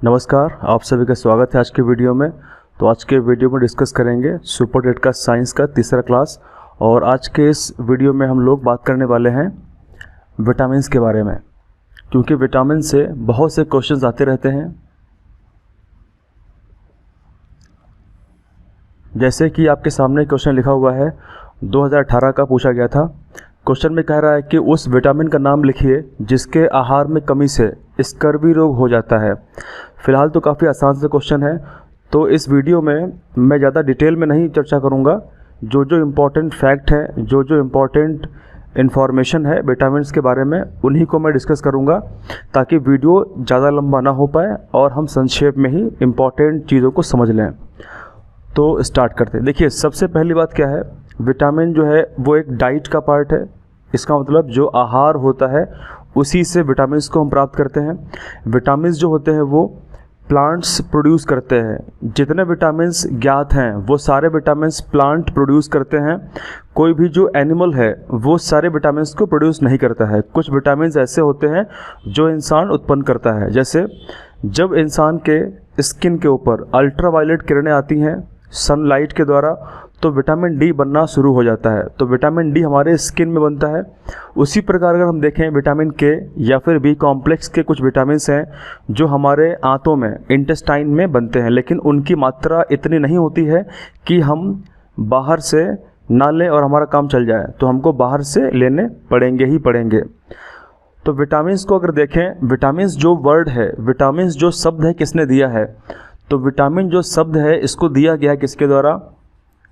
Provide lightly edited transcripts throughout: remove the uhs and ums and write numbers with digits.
नमस्कार, आप सभी का स्वागत है आज के वीडियो में। तो आज के वीडियो में डिस्कस करेंगे सुपर टेट का साइंस का तीसरा क्लास। और आज के इस वीडियो में हम लोग बात करने वाले हैं विटामिन्स के बारे में, क्योंकि विटामिन से बहुत से क्वेश्चंस आते रहते हैं। जैसे कि आपके सामने क्वेश्चन लिखा हुआ है, 2018 का पूछा गया था। क्वेश्चन में कह रहा है कि उस विटामिन का नाम लिखिए जिसके आहार में कमी से स्कर्वी रोग हो जाता है। फिलहाल तो काफ़ी आसान से क्वेश्चन है, तो इस वीडियो में मैं ज़्यादा डिटेल में नहीं चर्चा करूँगा। जो इम्पोर्टेंट फैक्ट है, जो इम्पोर्टेंट इन्फॉर्मेशन है विटामिन्स के बारे में, उन्हीं को मैं डिस्कस करूँगा, ताकि वीडियो ज़्यादा लंबा ना हो पाए और हम संक्षेप में ही इम्पॉर्टेंट चीज़ों को समझ लें। तो स्टार्ट करते हैं। देखिए, सबसे पहली बात क्या है, विटामिन जो है वो एक डाइट का पार्ट है। इसका मतलब जो आहार होता है उसी से विटामिन्स को हम प्राप्त करते हैं। विटामिन्स जो होते हैं वो प्लांट्स प्रोड्यूस करते हैं। जितने विटामिन्स ज्ञात हैं वो सारे विटामिन्स प्लांट प्रोड्यूस करते हैं। कोई भी जो एनिमल है वो सारे विटामिन्स को प्रोड्यूस नहीं करता है। कुछ विटामिन्स ऐसे होते हैं जो इंसान उत्पन्न करता है। जैसे जब इंसान के स्किन के ऊपर अल्ट्रावायलेट किरणें आती हैं सनलाइट के द्वारा, तो विटामिन डी बनना शुरू हो जाता है। तो विटामिन डी हमारे स्किन में बनता है। उसी प्रकार अगर हम देखें, विटामिन के या फिर बी कॉम्प्लेक्स के कुछ विटामिन्स हैं जो हमारे आंतों में, इंटेस्टाइन में बनते हैं, लेकिन उनकी मात्रा इतनी नहीं होती है कि हम बाहर से ना लें और हमारा काम चल जाए। तो हमको बाहर से लेने पड़ेंगे ही पड़ेंगे। तो विटामिन्स को अगर देखें, विटामिन्स जो वर्ड है, विटामिन्स जो शब्द है, किसने दिया है? तो विटामिन जो शब्द है इसको दिया गया है किसके द्वारा?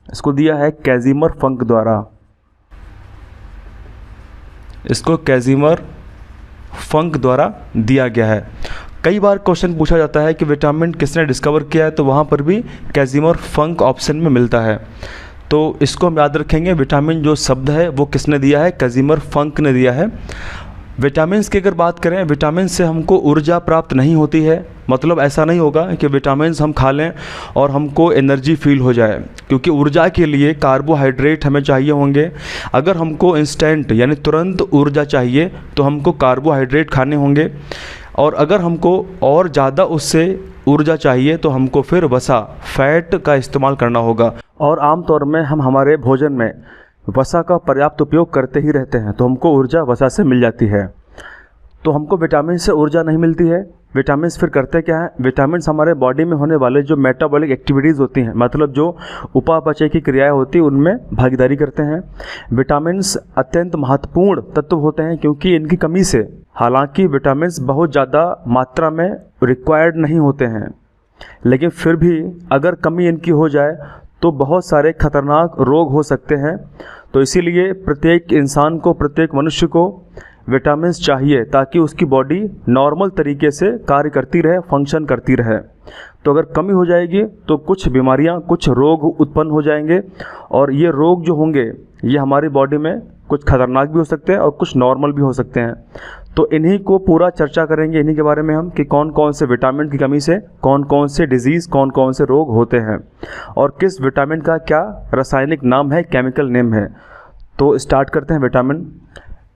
इसको दिया है कैज़िमर फंक द्वारा। इसको कैज़िमर फंक द्वारा दिया गया है। कई बार क्वेश्चन पूछा जाता है कि विटामिन किसने डिस्कवर किया है, तो वहाँ पर भी कैज़िमर फंक ऑप्शन में मिलता है। तो इसको हम याद रखेंगे, विटामिन जो शब्द है वो किसने दिया है? कैज़िमर फंक ने दिया है। विटामिन्स की अगर बात करें, विटामिन से हमको ऊर्जा प्राप्त नहीं होती है। मतलब ऐसा नहीं होगा कि विटामिन्स हम खा लें और हमको एनर्जी फील हो जाए, क्योंकि ऊर्जा के लिए कार्बोहाइड्रेट हमें चाहिए होंगे। अगर हमको इंस्टेंट यानी तुरंत ऊर्जा चाहिए तो हमको कार्बोहाइड्रेट खाने होंगे, और अगर हमको और ज़्यादा उससे ऊर्जा चाहिए तो हमको फिर वसा, फैट का इस्तेमाल करना होगा। और आमतौर में हम हमारे भोजन में वसा का पर्याप्त उपयोग करते ही रहते हैं, तो हमको ऊर्जा वसा से मिल जाती है। तो हमको विटामिन से ऊर्जा नहीं मिलती है। विटामिन्स फिर करते क्या है? विटामिन्स हमारे बॉडी में होने वाले जो मेटाबॉलिक एक्टिविटीज़ होती हैं, मतलब जो उपापचय की क्रियाएं होती हैं, उनमें भागीदारी करते हैं। विटामिन्स अत्यंत महत्वपूर्ण तत्व होते हैं, क्योंकि इनकी कमी से, हालांकि विटामिन्स बहुत ज़्यादा मात्रा में रिक्वायर्ड नहीं होते हैं, लेकिन फिर भी अगर कमी इनकी हो जाए तो बहुत सारे खतरनाक रोग हो सकते हैं। तो इसीलिए प्रत्येक इंसान को, प्रत्येक मनुष्य को विटामिन्स चाहिए, ताकि उसकी बॉडी नॉर्मल तरीके से कार्य करती रहे, फंक्शन करती रहे। तो अगर कमी हो जाएगी तो कुछ बीमारियां, कुछ रोग उत्पन्न हो जाएंगे, और ये रोग जो होंगे ये हमारी बॉडी में कुछ खतरनाक भी हो सकते हैं और कुछ नॉर्मल भी हो सकते हैं। तो इन्हीं को पूरा चर्चा करेंगे, इन्हीं के बारे में हम, कि कौन कौन से विटामिन की कमी से कौन कौन से डिजीज़, कौन कौन से रोग होते हैं, और किस विटामिन का क्या रासायनिक नाम है, केमिकल नेम है। तो स्टार्ट करते हैं विटामिन।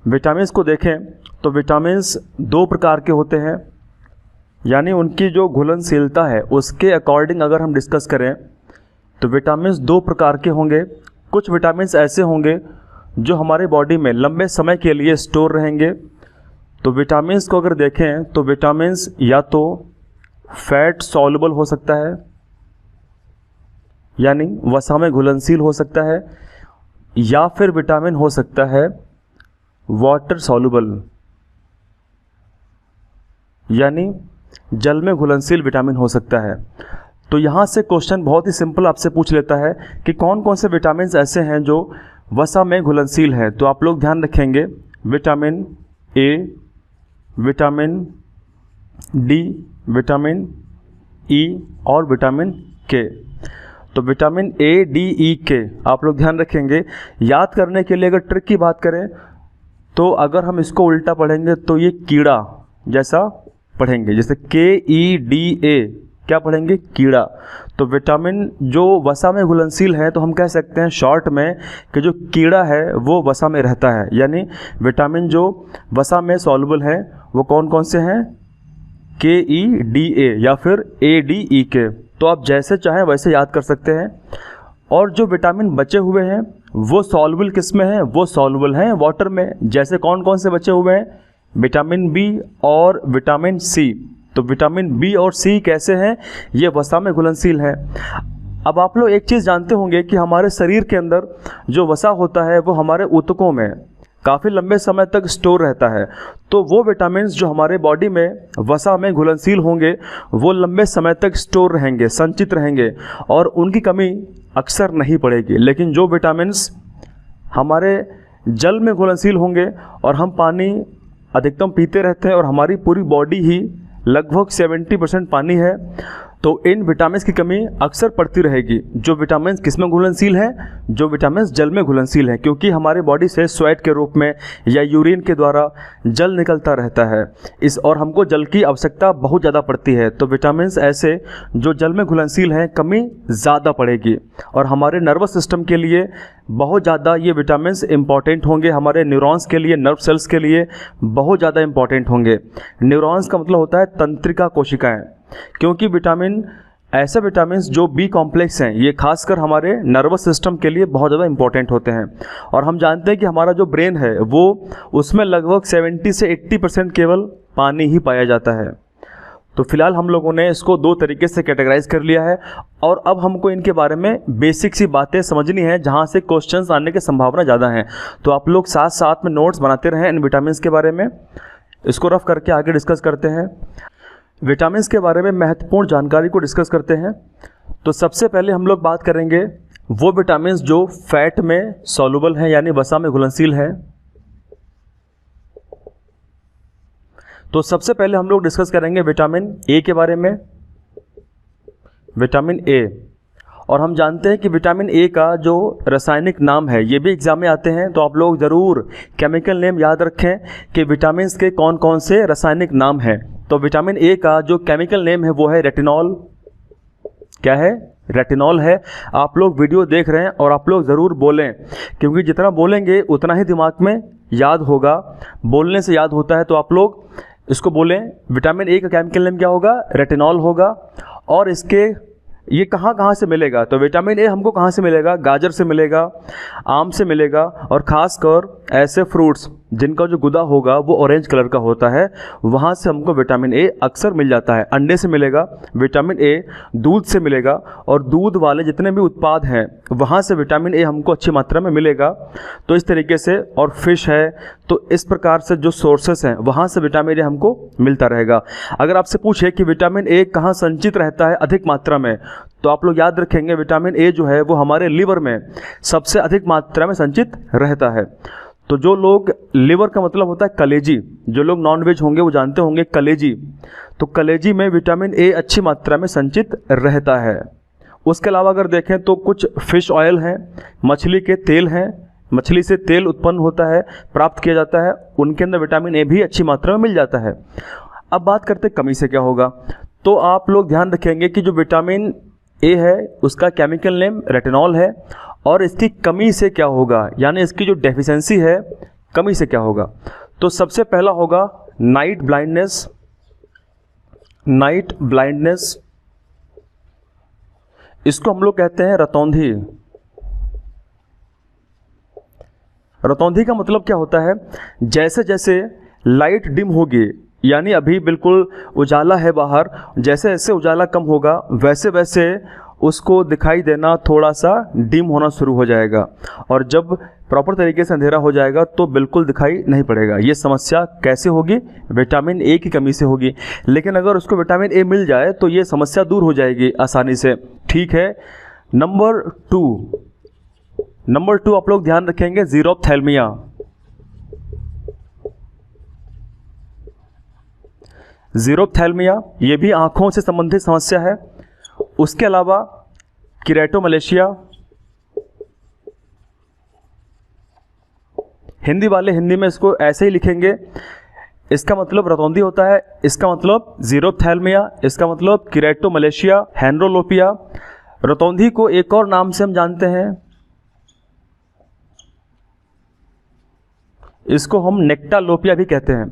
विटामिन्स को देखें तो विटामिन्स दो प्रकार के होते हैं, यानी उनकी जो घुलनशीलता है उसके अकॉर्डिंग अगर हम डिस्कस करें तो विटामिन्स दो प्रकार के होंगे। कुछ विटामिन्स ऐसे होंगे जो हमारे बॉडी में लंबे समय के लिए स्टोर रहेंगे। तो विटामिन्स को अगर देखें तो विटामिन्स या तो फैट सॉल्युबल हो सकता है, यानी वसा में घुलनशील हो सकता है, या फिर विटामिन हो सकता है वाटर सॉल्युबल, यानी जल में घुलनशील विटामिन हो सकता है। तो यहाँ से क्वेश्चन बहुत ही सिंपल आपसे पूछ लेता है कि कौन कौन से विटामिन्स ऐसे हैं जो वसा में घुलनशील हैं। तो आप लोग ध्यान रखेंगे, vitamin A, vitamin D, vitamin E और विटामिन के। तो विटामिन ए, डी, ई, के आप लोग ध्यान रखेंगे। याद करने के लिए अगर ट्रिक की बात करें तो अगर हम इसको उल्टा पढ़ेंगे तो ये कीड़ा जैसा पढ़ेंगे, जैसे के ई डी ए, क्या पढ़ेंगे? कीड़ा। तो विटामिन जो वसा में घुलनशील है, तो हम कह सकते हैं शॉर्ट में कि जो कीड़ा है वो वसा में रहता है। यानी विटामिन जो वसा में सॉल्युबल है वो कौन कौन से हैं? KEDA या फिर ADEK। तो आप जैसे चाहें वैसे याद कर सकते हैं। और जो विटामिन बचे हुए हैं वो सॉल्युबल किस में हैं? वो सॉल्युबल हैं वाटर में। जैसे कौन कौन से बचे हुए हैं? विटामिन बी और विटामिन सी। तो विटामिन बी और सी कैसे हैं? ये वसा में घुलनशील हैं। अब आप लोग एक चीज़ जानते होंगे कि हमारे शरीर के अंदर जो वसा होता है वो हमारे ऊतकों में काफ़ी लंबे समय तक स्टोर रहता है। तो वो विटामिन्स जो हमारे बॉडी में वसा में घुलनशील होंगे वो लंबे समय तक स्टोर रहेंगे, संचित रहेंगे और उनकी कमी अक्सर नहीं पड़ेगी। लेकिन जो विटामिन्स हमारे जल में घुलनशील होंगे और हम पानी अधिकतम पीते रहते हैं और हमारी पूरी बॉडी ही लगभग 70% पानी है, तो इन विटामिन्स की कमी अक्सर पड़ती रहेगी। जो विटामिन्स किस में घुलनशील हैं? जो विटामिन्स जल में घुलनशील हैं, क्योंकि हमारे बॉडी से स्वेट के रूप में या यूरिन के द्वारा जल निकलता रहता है और हमको जल की आवश्यकता बहुत ज़्यादा पड़ती है। तो विटामिन्स ऐसे जो जल में घुलनशील हैं कमी ज़्यादा पड़ेगी और हमारे नर्वस सिस्टम के लिए बहुत ज़्यादा ये विटामिन्स इम्पॉर्टेंट होंगे। हमारे न्यूरॉन्स के लिए, नर्व सेल्स के लिए बहुत ज़्यादा इम्पॉर्टेंट होंगे। न्यूरॉन्स का मतलब होता है तंत्रिका कोशिकाएँ, क्योंकि ऐसे विटामिन्स जो बी कॉम्प्लेक्स हैं ये खासकर हमारे नर्वस सिस्टम के लिए बहुत ज़्यादा इंपॉर्टेंट होते हैं। और हम जानते हैं कि हमारा जो ब्रेन है वो उसमें लगभग 70 से 80% केवल पानी ही पाया जाता है। तो फिलहाल हम लोगों ने इसको दो तरीके से कैटेगराइज कर लिया है और अब हमको इनके बारे में बेसिक सी बातें समझनी है जहाँ से क्वेश्चंस आने की संभावना ज़्यादा है। तो आप लोग साथ साथ में नोट्स बनाते रहें इन विटामिन्स के बारे में। इसको रफ करके आगे डिस्कस करते हैं। विटामिन्स के बारे में महत्वपूर्ण जानकारी को डिस्कस करते हैं। तो सबसे पहले हम लोग बात करेंगे वो विटामिन्स जो फैट में सॉल्युबल हैं यानी वसा में घुलनशील हैं। तो सबसे पहले हम लोग डिस्कस करेंगे विटामिन ए के बारे में। विटामिन ए, और हम जानते हैं कि विटामिन ए का जो रासायनिक नाम है ये भी एग्जाम में आते हैं, तो आप लोग ज़रूर केमिकल नेम याद रखें कि विटामिन्स के कौन कौन से रासायनिक नाम हैं। तो विटामिन ए का जो केमिकल नेम है वो है रेटिनॉल। क्या है? रेटिनॉल है। आप लोग वीडियो देख रहे हैं और आप लोग ज़रूर बोलें, क्योंकि जितना बोलेंगे उतना ही दिमाग में याद होगा। बोलने से याद होता है, तो आप लोग इसको बोलें। विटामिन ए का केमिकल नेम क्या होगा? रेटिनॉल होगा। और ये कहाँ से मिलेगा? तो विटामिन ए हमको कहाँ से मिलेगा? गाजर से मिलेगा, आम से मिलेगा, और ख़ासकर ऐसे फ्रूट्स जिनका जो गुदा होगा वो ऑरेंज कलर का होता है, वहाँ से हमको विटामिन ए अक्सर मिल जाता है। अंडे से मिलेगा विटामिन ए, दूध से मिलेगा, और दूध वाले जितने भी उत्पाद हैं वहाँ से विटामिन ए हमको अच्छी मात्रा में मिलेगा। तो इस तरीके से, और फिश है, तो इस प्रकार से जो सोर्सेस हैं वहाँ से विटामिन ए हमको मिलता रहेगा। अगर आपसे पूछे कि विटामिन ए कहाँ संचित रहता है अधिक मात्रा में, तो आप लोग याद रखेंगे विटामिन ए जो है वो हमारे लीवर में सबसे अधिक मात्रा में संचित रहता है। तो जो लोग, लिवर का मतलब होता है कलेजी, जो लोग नॉनवेज होंगे वो जानते होंगे कलेजी, तो कलेजी में विटामिन ए अच्छी मात्रा में संचित रहता है। उसके अलावा अगर देखें तो कुछ फिश ऑयल हैं, मछली के तेल हैं, मछली से तेल उत्पन्न होता है, प्राप्त किया जाता है, उनके अंदर विटामिन ए भी अच्छी मात्रा में मिल जाता है। अब बात करते हैं कमी से क्या होगा। तो आप लोग ध्यान रखेंगे कि जो विटामिन ए है उसका केमिकल नेम रेटिनॉल है, और इसकी कमी से क्या होगा, यानी इसकी जो डेफिशिएंसी है, कमी से क्या होगा। तो सबसे पहला होगा नाइट ब्लाइंडनेस। नाइट ब्लाइंडनेस, इसको हम लोग कहते हैं रतौंधी। रतौंधी का मतलब क्या होता है? जैसे जैसे लाइट डिम होगी, यानी अभी बिल्कुल उजाला है बाहर, जैसे जैसे उजाला कम होगा वैसे वैसे उसको दिखाई देना थोड़ा सा डिम होना शुरू हो जाएगा, और जब प्रॉपर तरीके से अंधेरा हो जाएगा तो बिल्कुल दिखाई नहीं पड़ेगा। ये समस्या कैसे होगी? विटामिन ए की कमी से होगी। लेकिन अगर उसको विटामिन ए मिल जाए तो ये समस्या दूर हो जाएगी आसानी से। ठीक है। नंबर टू आप लोग ध्यान रखेंगे ज़ीरोफ्थैल्मिया। ज़ीरोफ्थैल्मिया ये भी आँखों से संबंधित समस्या है। उसके अलावा किरेटोमलेशिया, हिंदी वाले हिंदी में इसको ऐसे ही लिखेंगे, इसका मतलब रतौंधी होता है, इसका मतलब ज़ीरोफ्थैल्मिया, इसका मतलब किरेटोमलेशिया, हेनरोलोपिया। रतौंधी को एक और नाम से हम जानते हैं, इसको हम नेक्टालोपिया भी कहते हैं।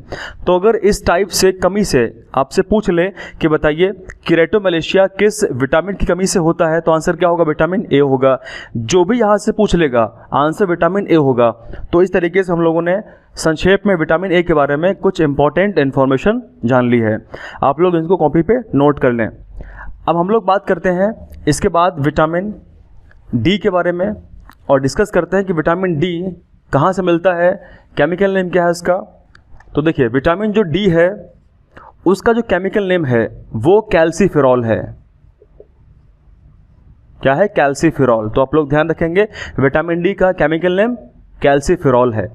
तो अगर इस टाइप से कमी से आपसे पूछ ले कि बताइए कीरेटोमैलेशिया किस विटामिन की कमी से होता है, तो आंसर क्या होगा? विटामिन ए होगा। जो भी यहाँ से पूछ लेगा आंसर विटामिन ए होगा। तो इस तरीके से हम लोगों ने संक्षेप में विटामिन ए के बारे में कुछ इंपॉर्टेंट इन्फॉर्मेशन जान ली है। आप लोग इनको कॉपी पे नोट कर लें। अब हम लोग बात करते हैं इसके बाद विटामिन डी के बारे में और डिस्कस करते हैं कि विटामिन डी कहाँ से मिलता है, केमिकल नेम क्या है इसका। तो देखिए विटामिन जो डी है उसका जो केमिकल नेम है वो कैल्सीफेरॉल है। क्या है? कैल्सीफेरॉल। तो आप लोग ध्यान रखेंगे विटामिन डी का केमिकल नेम कैल्सीफेरॉल है।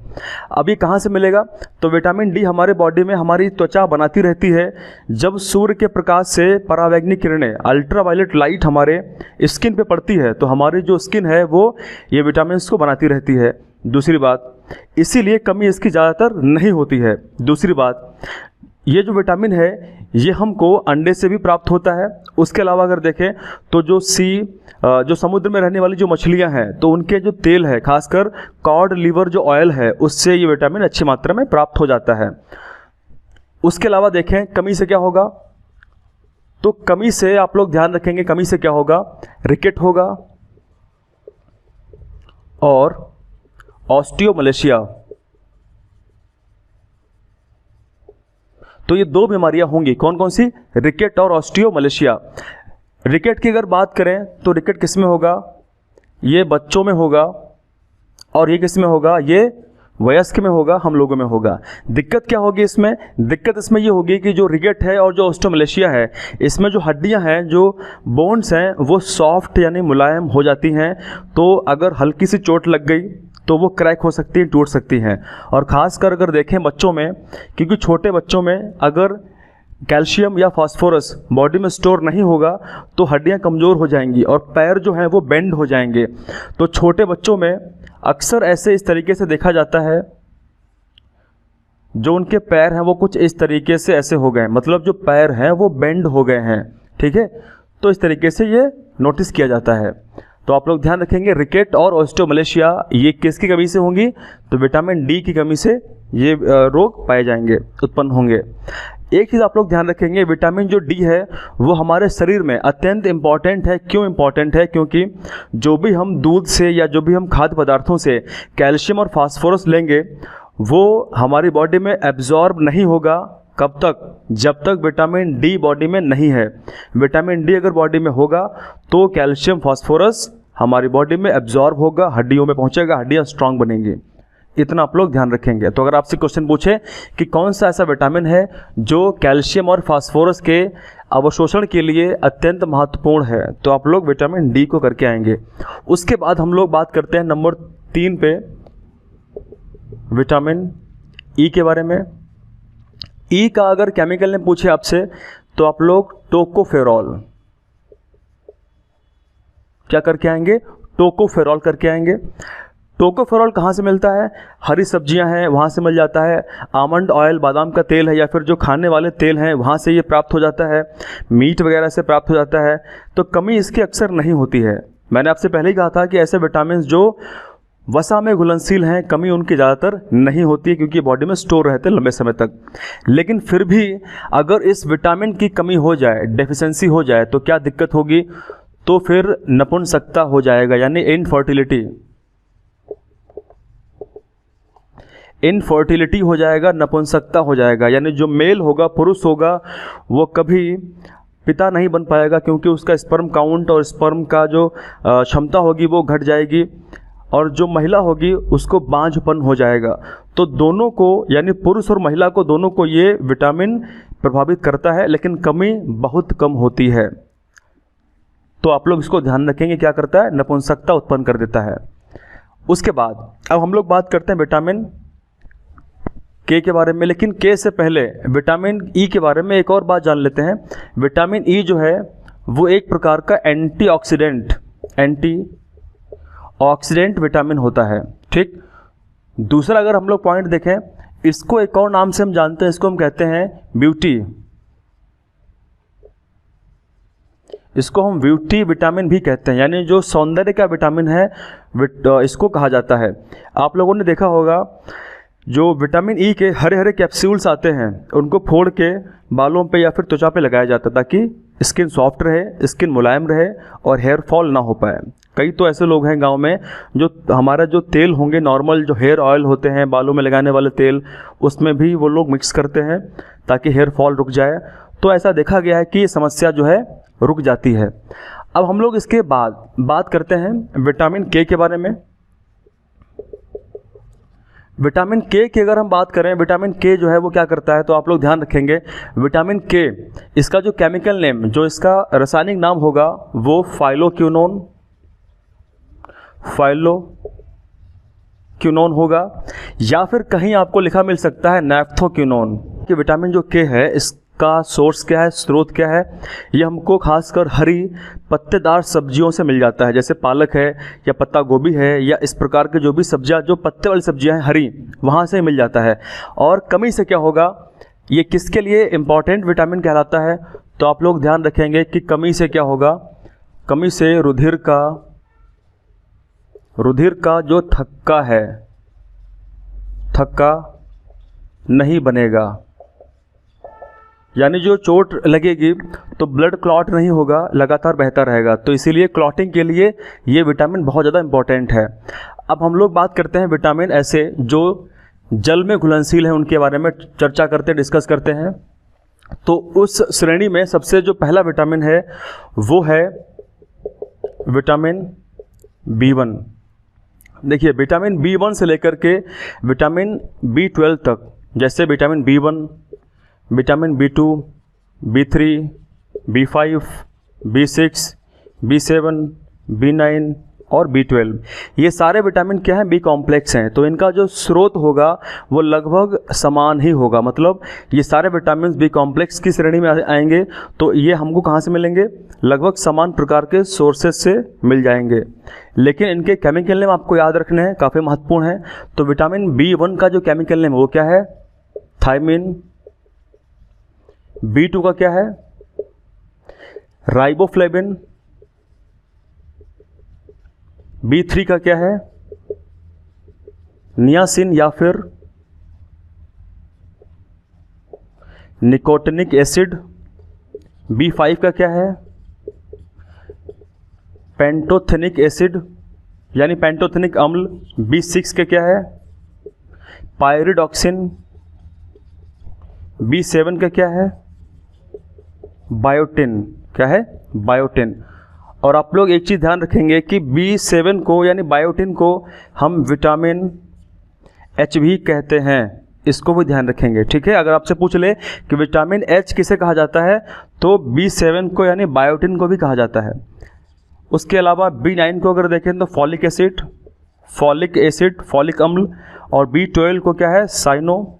अब ये कहाँ से मिलेगा? तो विटामिन डी हमारे बॉडी में हमारी त्वचा बनाती रहती है। जब सूर्य के प्रकाश से परावैंगनिक किरणें अल्ट्रावायलेट लाइट हमारे स्किन पे पड़ती है तो हमारी जो स्किन है वो ये विटामिन को बनाती रहती है। दूसरी बात, इसीलिए कमी इसकी ज़्यादातर नहीं होती है। दूसरी बात, ये जो विटामिन है ये हमको अंडे से भी प्राप्त होता है। उसके अलावा अगर देखें तो जो समुद्र में रहने वाली जो मछलियां हैं तो उनके जो तेल है, खासकर कॉड लिवर जो ऑयल है, उससे ये विटामिन अच्छी मात्रा में प्राप्त हो जाता है। उसके अलावा देखें कमी से क्या होगा, तो कमी से आप लोग ध्यान रखेंगे कमी से क्या होगा? रिकेट होगा और ऑस्टियोमलेशिया। तो ये दो बीमारियां होंगी। कौन कौन सी? रिकेट और ऑस्टियोमलेशिया। रिकेट की अगर बात करें तो रिकेट किस में होगा? ये बच्चों में होगा। और ये किस में होगा? ये वयस्क में होगा, हम लोगों में होगा। दिक्कत क्या होगी इसमें? दिक्कत इसमें ये होगी कि जो रिकेट है और जो ऑस्टियोमलेशिया है इसमें जो हड्डियां हैं, जो बोन्स हैं, वो सॉफ्ट यानी मुलायम हो जाती हैं। तो अगर हल्की सी चोट लग गई तो वो क्रैक हो सकती है, टूट सकती हैं। और ख़ासकर अगर देखें बच्चों में, क्योंकि छोटे बच्चों में अगर कैल्शियम या फास्फोरस बॉडी में स्टोर नहीं होगा तो हड्डियां कमज़ोर हो जाएंगी और पैर जो हैं वो बेंड हो जाएंगे। तो छोटे बच्चों में अक्सर ऐसे इस तरीके से देखा जाता है, जो उनके पैर हैं वो कुछ इस तरीके से ऐसे हो गए, मतलब जो पैर हैं वो बेंड हो गए हैं। ठीक है, तो इस तरीके से ये नोटिस किया जाता है। तो आप लोग ध्यान रखेंगे रिकेट और ऑस्टियोमलेशिया ये किसकी कमी से होंगी? तो विटामिन डी की कमी से ये रोग पाए जाएंगे, उत्पन्न होंगे। एक चीज़ आप लोग ध्यान रखेंगे, विटामिन जो डी है वो हमारे शरीर में अत्यंत इम्पॉर्टेंट है। क्यों इम्पॉर्टेंट है? क्योंकि जो भी हम दूध से या जो भी हम खाद्य पदार्थों से कैल्शियम और फास्फोरस लेंगे वो हमारी बॉडी में एब्जॉर्ब नहीं होगा। कब तक? जब तक विटामिन डी बॉडी में नहीं है। विटामिन डी अगर बॉडी में होगा तो कैल्शियम फास्फोरस हमारी बॉडी में एब्जॉर्ब होगा, हड्डियों में पहुंचेगा, हड्डियां स्ट्रांग बनेंगी। इतना आप लोग ध्यान रखेंगे। तो अगर आपसे क्वेश्चन पूछे कि कौन सा ऐसा विटामिन है जो कैल्शियम और फास्फोरस के अवशोषण के लिए अत्यंत महत्वपूर्ण है, तो आप लोग विटामिन डी को करके आएंगे। उसके बाद हम लोग बात करते हैं नंबर 3 पे विटामिन ई के बारे में। ई का अगर केमिकल नेम पूछे आपसे तो आप लोग टोकोफेरॉल क्या करके आएंगे? टोकोफेरॉल करके आएंगे। टोकोफेरॉल कहाँ से मिलता है? हरी सब्जियां हैं वहाँ से मिल जाता है। आमंड ऑयल, बादाम का तेल है या फिर जो खाने वाले तेल हैं वहाँ से ये प्राप्त हो जाता है। मीट वगैरह से प्राप्त हो जाता है। तो कमी इसकी अक्सर नहीं होती है। मैंने आपसे पहले ही कहा था कि ऐसे विटामिन जो वसा में घुलनशील हैं कमी उनकी ज़्यादातर नहीं होती है क्योंकि बॉडी में स्टोर रहते हैं लंबे समय तक। लेकिन फिर भी अगर इस विटामिन की कमी हो जाए, डेफिशिएंसी हो जाए, तो क्या दिक्कत होगी? तो फिर नपुंसकता हो जाएगा, यानी इनफर्टिलिटी हो जाएगा, नपुंसकता हो जाएगा। यानी जो मेल होगा, पुरुष होगा, वो कभी पिता नहीं बन पाएगा क्योंकि उसका स्पर्म काउंट और स्पर्म का जो क्षमता होगी वो घट जाएगी। और जो महिला होगी उसको बांझपन हो जाएगा। तो दोनों को, यानी पुरुष और महिला को, दोनों को ये विटामिन प्रभावित करता है, लेकिन कमी बहुत कम होती है। तो आप लोग इसको ध्यान रखेंगे, क्या करता है? नपुंसकता उत्पन्न कर देता है। उसके बाद अब हम लोग बात करते हैं विटामिन के के बारे में। लेकिन के से पहले विटामिन ई के बारे में एक और बात जान लेते हैं। विटामिन ई जो है वो एक प्रकार का एंटीऑक्सीडेंट विटामिन होता है। ठीक। दूसरा अगर हम लोग पॉइंट देखें, इसको एक और नाम से हम जानते हैं, इसको हम कहते हैं ब्यूटी। इसको हम ब्यूटी विटामिन भी कहते हैं, यानी जो सौंदर्य का विटामिन है इसको कहा जाता है। आप लोगों ने देखा होगा जो विटामिन ई के हरे हरे कैप्सूल्स आते हैं उनको फोड़ के बालों पे या फिर त्वचा पे लगाया जाता है ताकि स्किन सॉफ्ट रहे, स्किन मुलायम रहे और हेयर फॉल ना हो पाए। कई तो ऐसे लोग हैं गांव में जो हमारा जो तेल होंगे नॉर्मल जो हेयर ऑयल होते हैं बालों में लगाने वाले तेल, उसमें भी वो लोग मिक्स करते हैं ताकि हेयर फॉल रुक जाए। तो ऐसा देखा गया है कि ये समस्या जो है रुक जाती है। अब हम लोग इसके बाद बात करते हैं विटामिन के बारे में। विटामिन के की अगर हम बात करें, विटामिन के जो है वो क्या करता है, तो आप लोग ध्यान रखेंगे विटामिन के इसका जो केमिकल नेम, जो इसका रासायनिक नाम होगा वो फाइलोक्विनोन होगा, या फिर कहीं आपको लिखा मिल सकता है नैप्थोक्विनोन। कि विटामिन जो के है इसका सोर्स क्या है, स्रोत क्या है, ये हमको खासकर हरी पत्तेदार सब्जियों से मिल जाता है, जैसे पालक है या पत्ता गोभी है या इस प्रकार के जो भी सब्जियां जो पत्ते वाली सब्जियां हैं हरी, वहाँ से मिल जाता है। और कमी से क्या होगा, ये किसके लिए इम्पॉर्टेंट विटामिन कहलाता है, तो आप लोग ध्यान रखेंगे कि कमी से क्या होगा, कमी से रुधिर का जो थक्का नहीं बनेगा, यानी जो चोट लगेगी तो ब्लड क्लॉट नहीं होगा, लगातार बहता रहेगा। तो इसीलिए क्लॉटिंग के लिए ये विटामिन बहुत ज़्यादा इम्पॉर्टेंट है। अब हम लोग बात करते हैं विटामिन ऐसे जो जल में घुलनशील हैं, उनके बारे में चर्चा करते डिस्कस करते हैं। तो उस श्रेणी में सबसे जो पहला विटामिन है वो है विटामिन B1। देखिए विटामिन B1 से लेकर के विटामिन B12 तक, जैसे vitamin B1, vitamin B2, B3, B5, B6, B7, B9 और B12, ये सारे विटामिन क्या हैं, बी कॉम्प्लेक्स हैं। तो इनका जो स्रोत होगा वो लगभग समान ही होगा, मतलब ये सारे विटामिन बी कॉम्प्लेक्स की श्रेणी में आएंगे। तो ये हमको कहाँ से मिलेंगे, लगभग समान प्रकार के सोर्सेज से मिल जाएंगे। लेकिन इनके केमिकल नेम आपको याद रखने हैं, काफ़ी महत्वपूर्ण है। तो विटामिन B1 का जो केमिकल नेम वो क्या है, थायमिन। B2 का क्या है, राइबोफ्लेविन। B3 का क्या है, नियासिन या फिर निकोटिनिक एसिड। B5 का क्या है, पेंटोथेनिक एसिड यानी पेंटोथेनिक अम्ल। B6 का क्या है, पायरिडॉक्सिन। B7 का क्या है, बायोटिन। क्या है, बायोटिन। और आप लोग एक चीज़ ध्यान रखेंगे कि B7 को यानी बायोटिन को हम विटामिन H भी कहते हैं, इसको भी ध्यान रखेंगे, ठीक है। अगर आपसे पूछ ले कि विटामिन H किसे कहा जाता है, तो B7 को यानी बायोटिन को भी कहा जाता है। उसके अलावा B9 को अगर देखें तो फॉलिक एसिड, फॉलिक अम्ल। और B12 को क्या है, साइनोकोबालामाइन।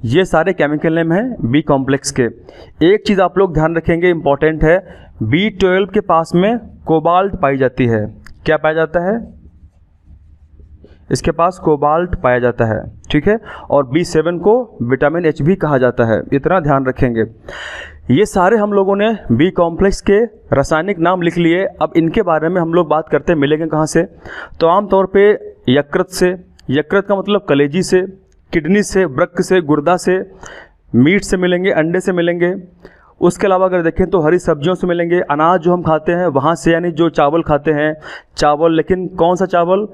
ये सारे केमिकल नेम हैं बी कॉम्प्लेक्स के। एक चीज़ आप लोग ध्यान रखेंगे, इंपॉर्टेंट है, B12 के पास में कोबाल्ट पाई जाती है। क्या पाया जाता है, इसके पास कोबाल्ट पाया जाता है, ठीक है। और B7 को विटामिन H भी कहा जाता है, इतना ध्यान रखेंगे। ये सारे हम लोगों ने बी कॉम्प्लेक्स के रासायनिक नाम लिख लिए। अब इनके बारे में हम लोग बात करते हैं मिलेंगे कहाँ से, तो आमतौर पे यकृत से। यकृत का मतलब कलेजी से, किडनी से, वृक्क से, गुर्दा से, मीट से मिलेंगे, अंडे से मिलेंगे। उसके अलावा अगर देखें तो हरी सब्जियों से मिलेंगे, अनाज जो हम खाते हैं वहाँ से, यानी जो चावल खाते हैं चावल, लेकिन कौन सा चावल,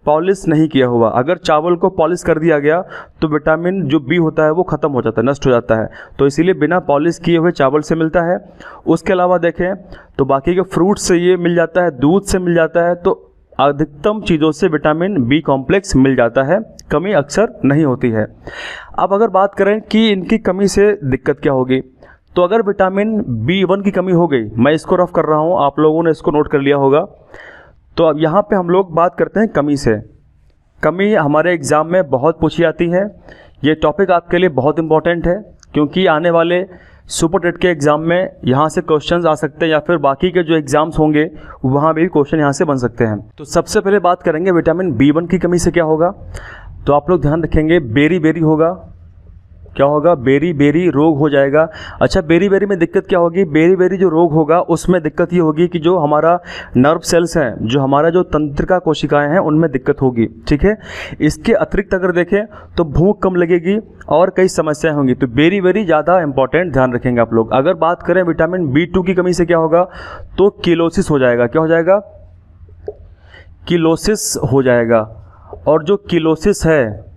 पॉलिश नहीं किया हुआ। अगर चावल को पॉलिश कर दिया गया तो विटामिन जो बी होता है वो ख़त्म हो जाता है, नष्ट हो जाता है। तो इसीलिए बिना पॉलिश किए हुए चावल से मिलता है। उसके अलावा देखें तो बाकी के फ्रूट से ये मिल जाता है, दूध से मिल जाता है। तो अधिकतम चीज़ों से विटामिन बी कॉम्प्लेक्स मिल जाता है, कमी अक्सर नहीं होती है। अब अगर बात करें कि इनकी कमी से दिक्कत क्या होगी, तो अगर विटामिन B1 की कमी हो गई, मैं इसको रफ कर रहा हूँ, आप लोगों ने इसको नोट कर लिया होगा। तो अब यहाँ पे हम लोग बात करते हैं कमी से। कमी हमारे एग्ज़ाम में बहुत पूछी जाती है। ये टॉपिक आपके लिए बहुत इंपॉर्टेंट है, क्योंकि आने वाले सुपर टेट के एग्ज़ाम में यहाँ से क्वेश्चंस आ सकते हैं, या फिर बाकी के जो एग्ज़ाम्स होंगे वहाँ भी क्वेश्चन यहाँ से बन सकते हैं। तो सबसे पहले बात करेंगे विटामिन B1 की कमी से क्या होगा। तो आप लोग ध्यान रखेंगे, बेरी होगा, क्या होगा, बेरी बेरी रोग हो जाएगा। अच्छा, बेरी बेरी में दिक्कत क्या होगी, बेरी बेरी जो रोग होगा उसमें दिक्कत ये होगी कि जो हमारा नर्व सेल्स हैं, जो हमारा जो तंत्रिका कोशिकाएं हैं, उनमें दिक्कत होगी। ठीक है, इसके अतिरिक्त अगर देखें तो भूख कम लगेगी और कई समस्याएं होंगी। तो बेरी बेरी ज़्यादा इंपॉर्टेंट, ध्यान रखेंगे आप लोग। अगर बात करें विटामिन B2 की कमी से क्या होगा, तो किलोसिस हो जाएगा। क्या हो जाएगा, किलोसिस हो जाएगा। और जो किलोसिस है,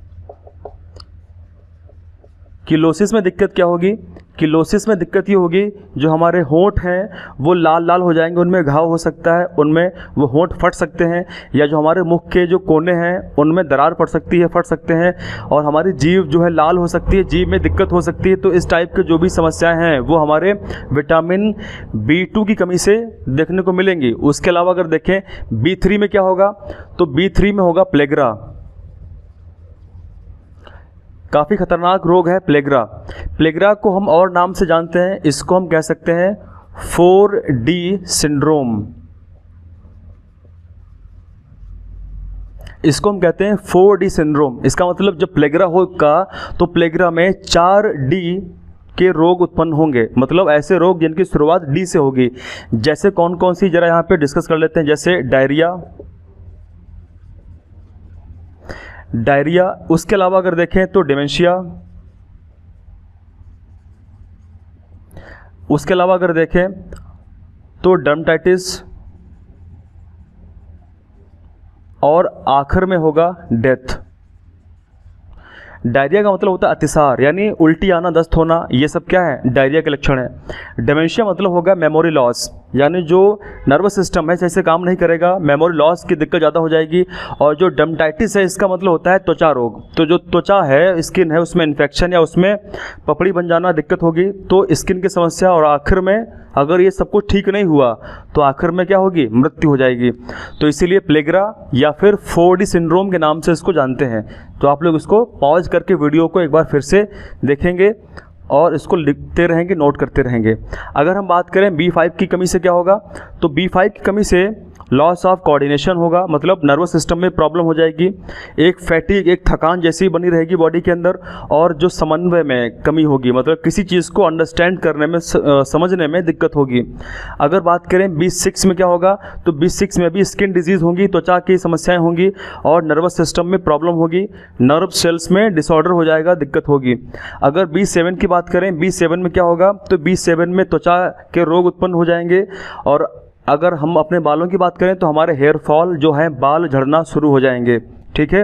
किलोसिस में दिक्कत क्या होगी, किलोसिस में दिक्कत ये होगी जो हमारे होंठ हैं वो लाल लाल हो जाएंगे, उनमें घाव हो सकता है, उनमें वो होंठ फट सकते हैं, या जो हमारे मुख के जो कोने हैं उनमें दरार पड़ सकती है, फट सकते हैं, और हमारी जीभ जो है लाल हो सकती है, जीभ में दिक्कत हो सकती है। तो इस टाइप के जो भी समस्याएं हैं वो हमारे विटामिन B2 की कमी से देखने को मिलेंगी। उसके अलावा अगर देखें B3 में क्या होगा, तो B3 में होगा प्लेग्रा। काफ़ी खतरनाक रोग है प्लेग्रा। प्लेग्रा को हम और नाम से जानते हैं, इसको हम कह सकते हैं 4D सिंड्रोम। इसको हम कहते हैं 4D सिंड्रोम। इसका मतलब जब प्लेग्रा होगा तो प्लेग्रा में 4D के रोग उत्पन्न होंगे, मतलब ऐसे रोग जिनकी शुरुआत D से होगी। जैसे कौन कौन सी, जरा यहाँ पे डिस्कस कर लेते हैं। जैसे डायरिया, डायरिया। उसके अलावा अगर देखें तो डिमेंशिया। उसके अलावा अगर देखें तो डर्मेटाइटिस, और आखिर में होगा डेथ। डायरिया का मतलब होता है अतिसार, यानी उल्टी आना, दस्त होना, ये सब क्या है, डायरिया के लक्षण है। डिमेंशिया मतलब होगा मेमोरी लॉस, यानी जो नर्वस सिस्टम है जैसे काम नहीं करेगा, मेमोरी लॉस की दिक्कत ज़्यादा हो जाएगी। और जो डर्मेटाइटिस है इसका मतलब होता है त्वचा रोग, तो जो त्वचा है, स्किन है, उसमें इन्फेक्शन या उसमें पपड़ी बन जाना, दिक्कत होगी, तो स्किन की समस्या। और आखिर में अगर ये सब कुछ ठीक नहीं हुआ तो आखिर में क्या होगी, मृत्यु हो जाएगी। तो इसीलिए प्लेग्रा या फिर 4D सिंड्रोम के नाम से इसको जानते हैं। तो आप लोग इसको पॉज करके वीडियो को एक बार फिर से देखेंगे और इसको लिखते रहेंगे, नोट करते रहेंगे। अगर हम बात करें B5 की कमी से क्या होगा, तो B5 की कमी से लॉस ऑफ कोऑर्डिनेशन होगा, मतलब नर्वस सिस्टम में प्रॉब्लम हो जाएगी। एक फैटिग, एक थकान जैसी बनी रहेगी बॉडी के अंदर, और जो समन्वय में कमी होगी, मतलब किसी चीज़ को अंडरस्टैंड करने में, समझने में दिक्कत होगी। अगर बात करें B6 में क्या होगा, तो B6 में भी स्किन डिजीज़ होंगी, त्वचा की समस्याएं होंगी, और नर्वस सिस्टम में प्रॉब्लम होगी, नर्व सेल्स में डिसऑर्डर हो जाएगा, दिक्कत होगी। अगर B7 की बात करें, B7 में क्या होगा, तो B7 में त्वचा के रोग उत्पन्न हो जाएंगे। और अगर हम अपने बालों की बात करें तो हमारे हेयर फॉल जो है, बाल झड़ना शुरू हो जाएंगे। ठीक है।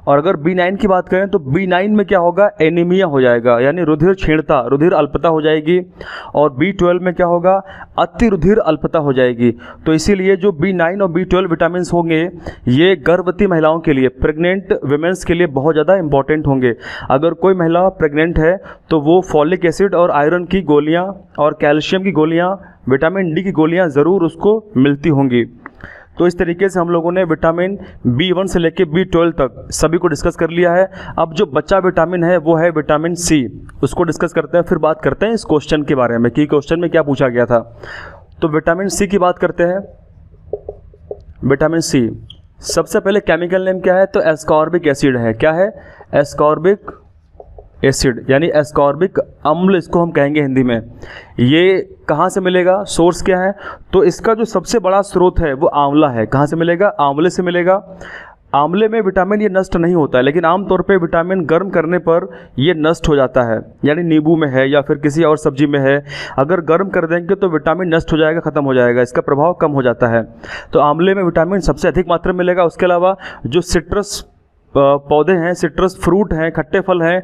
और अगर B9 की बात करें तो B9 में क्या होगा, एनीमिया हो जाएगा, यानी रुधिर क्षीणता, रुधिर अल्पता हो जाएगी। और B12 में क्या होगा, अति रुधिर अल्पता हो जाएगी। तो इसीलिए जो B9 और B12 विटामिन होंगे ये गर्भवती महिलाओं के लिए, प्रेग्नेंट वुमेन्स के लिए बहुत ज़्यादा इंपॉर्टेंट होंगे। अगर कोई महिला प्रेग्नेंट है तो वो फॉलिक एसिड और आयरन की गोलियाँ और कैल्शियम की गोलियाँ, विटामिन D की गोलियाँ ज़रूर उसको मिलती होंगी। तो इस तरीके से हम लोगों ने विटामिन B1 से लेकर B12 तक सभी को डिस्कस कर लिया है। अब जो बच्चा विटामिन है वो है विटामिन C, उसको डिस्कस करते हैं, फिर बात करते हैं इस क्वेश्चन के बारे में कि क्वेश्चन में क्या पूछा गया था। तो विटामिन C की बात करते हैं। विटामिन C सबसे पहले केमिकल नेम क्या है, तो एस्कॉर्बिक एसिड है। क्या है, एस्कॉर्बिक एसिड, यानी एस्कॉर्बिक अम्ल इसको हम कहेंगे हिंदी में। ये कहाँ से मिलेगा, सोर्स क्या है, तो इसका जो सबसे बड़ा स्रोत है वो आंवला है। कहाँ से मिलेगा, आंवले से मिलेगा। आंवले में विटामिन ये नष्ट नहीं होता है, लेकिन आमतौर पे विटामिन गर्म करने पर ये नष्ट हो जाता है, यानी नींबू में है या फिर किसी और सब्जी में है, अगर गर्म कर देंगे तो विटामिन नष्ट हो जाएगा, ख़त्म हो जाएगा, इसका प्रभाव कम हो जाता है। तो आंवले में विटामिन सबसे अधिक मात्रा में मिलेगा। उसके अलावा जो सिट्रस पौधे हैं, सिट्रस फ्रूट हैं, खट्टे फल हैं,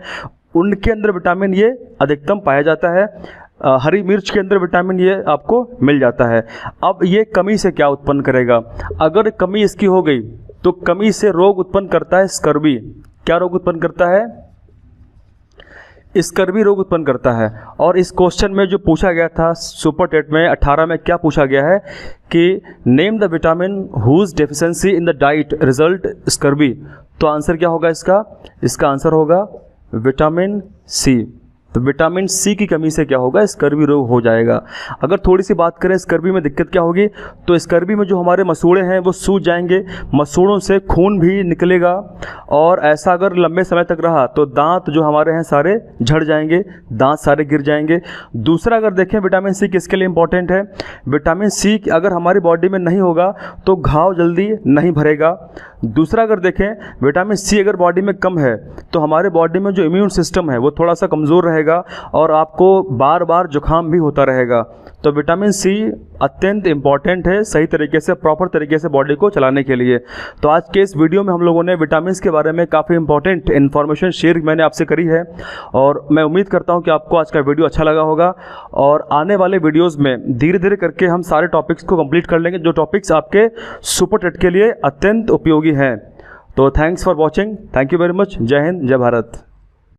उनके अंदर विटामिन ये अधिकतम पाया जाता है। हरी मिर्च के अंदर विटामिन ये आपको मिल जाता है। अब ये कमी से क्या उत्पन्न करेगा, अगर कमी इसकी हो गई तो कमी से रोग उत्पन्न करता है स्कर्वी। क्या रोग उत्पन्न करता है, स्कर्वी रोग उत्पन्न करता है। और इस क्वेश्चन में जो पूछा गया था सुपर टेट में 18 में, क्या पूछा गया है कि name the vitamin whose deficiency in the diet result scurvy. तो आंसर क्या होगा इसका आंसर होगा विटामिन C। तो विटामिन सी की कमी से क्या होगा, स्कर्वी रोग हो जाएगा। अगर थोड़ी सी बात करें स्कर्वी में दिक्कत क्या होगी, तो स्कर्वी में जो हमारे मसूड़े हैं वो सूज जाएंगे, मसूड़ों से खून भी निकलेगा, और ऐसा अगर लंबे समय तक रहा तो दांत जो हमारे हैं सारे झड़ जाएंगे, दांत सारे गिर जाएंगे। दूसरा अगर देखें विटामिन सी किसके लिए इंपॉर्टेंट है, विटामिन सी अगर हमारी बॉडी में नहीं होगा तो घाव जल्दी नहीं भरेगा। दूसरा अगर देखें विटामिन सी अगर बॉडी में कम है तो हमारे बॉडी में जो इम्यून सिस्टम है वो थोड़ा सा कमज़ोर रहेगा और आपको बार बार जुकाम भी होता रहेगा। तो विटामिन सी अत्यंत इम्पॉर्टेंट है सही तरीके से, प्रॉपर तरीके से बॉडी को चलाने के लिए। तो आज के इस वीडियो में हम लोगों ने विटामिन के बारे में काफ़ी इंपॉर्टेंट इन्फॉर्मेशन शेयर मैंने आपसे करी है, और मैं उम्मीद करता हूं कि आपको आज का वीडियो अच्छा लगा होगा। और आने वाले वीडियोज़ में धीरे धीरे करके हम सारे टॉपिक्स को कंप्लीट कर लेंगे जो टॉपिक्स आपके सुपर टेट के लिए अत्यंत उपयोगी हैं। तो thanks for watching, thank you very much, जय हिंद, जय भारत।